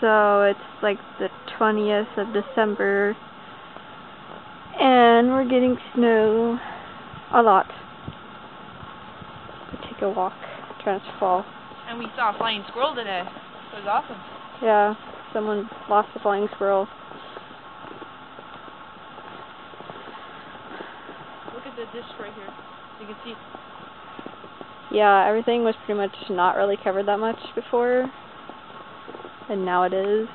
So it's like the 20th of December, and we're getting snow a lot. We take a walk, trying to fall. And we saw a flying squirrel today. It was awesome. Yeah, someone lost a flying squirrel. Look at the disc right here. You can see. Yeah, everything was pretty much not really covered that much before, and now it is.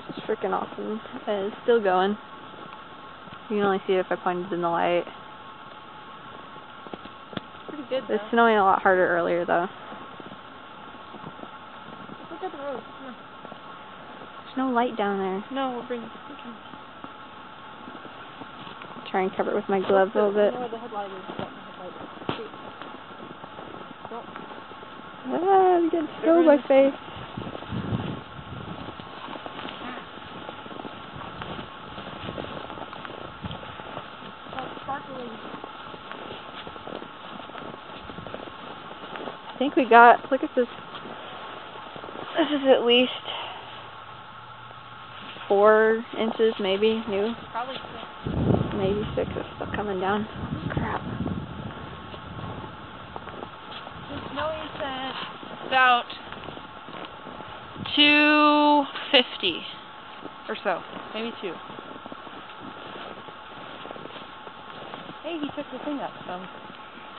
It's freaking awesome. And it's still going. You can only see it if I pointed in the light. Pretty good though. It's snowing a lot harder earlier though. Look at the road. Come on. There's no light down there. No, we'll bring it. Try and cover it with my gloves a little bit. You know where the headlight is? The headlight is. Don't. Ah, I'm getting snow in my face. I think we got, look at this. This is at least 4 inches, maybe, new. Probably 6. Maybe 6 is still coming down. Crap. The snowy said about 250 or so, maybe 2. Hey, he took the thing up, so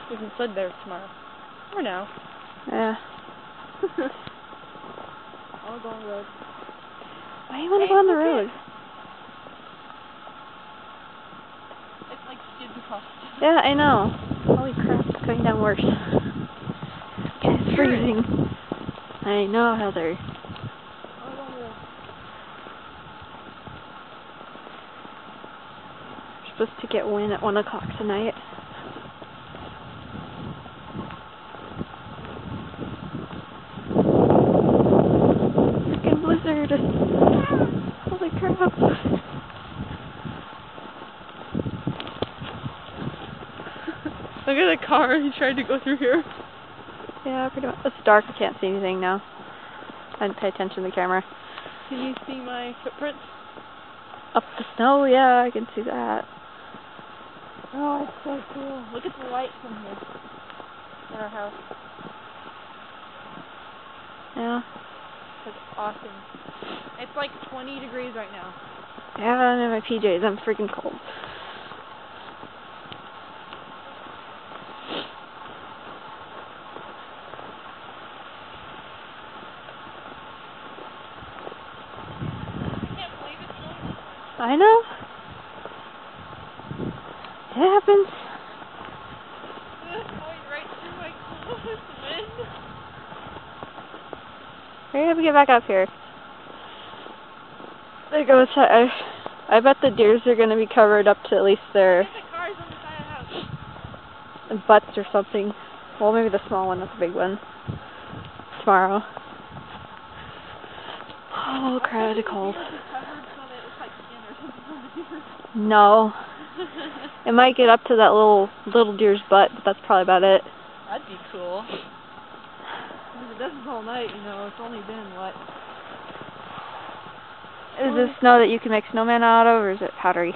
we can sled there tomorrow. Or now. Yeah. I want to go on the road. Why do you want to go on the road? It's like skids across. Yeah, I know. Holy crap, it's going down worse. It's freezing. I know, Heather. We're supposed to get wind at 1 o'clock tonight. Freaking blizzard. Holy crap. Look at the car, he tried to go through here. Yeah, pretty much. It's dark, I can't see anything now. I didn't pay attention to the camera. Can you see my footprints? Up the snow, yeah, I can see that. Oh, it's so cool. Look at the light from here. In our house. Yeah. It's awesome. It's like 20 degrees right now. Yeah, I'm in my PJs, I'm freaking cold. I know. It happens. This is going right through my clothes, wind. We're gonna get back up here. There goes. I bet the deers are gonna be covered up to at least their The car's on the side of the house. butts or something. Well, maybe the small one, not the big one. Tomorrow. Oh crap, it's cold. No. It might get up to that little deer's butt, but that's probably about it. That'd be cool. If it doesn't all night, you know, it's only been what? Is this snow that you can make snowmen out of, or is it powdery?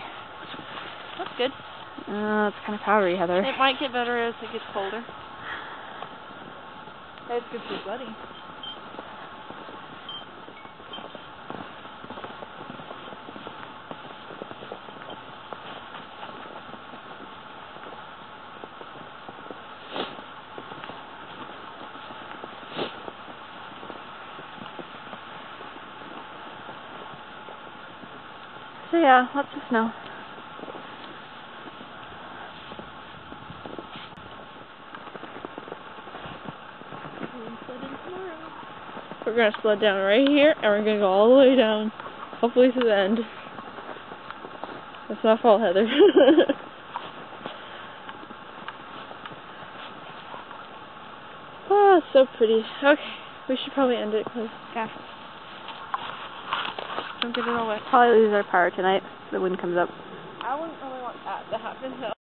That's good. It's kind of powdery, Heather. It might get better as it gets colder. It's good for sledding. So yeah, lots of snow. We're going to sled down right here, and we're going to go all the way down, hopefully to the end. Let's not fall, Heather. Oh, it's so pretty. Okay, we should probably end it, because Yeah. don't get it all wet. Probably lose our power tonight if the wind comes up. I wouldn't really want that to happen, though.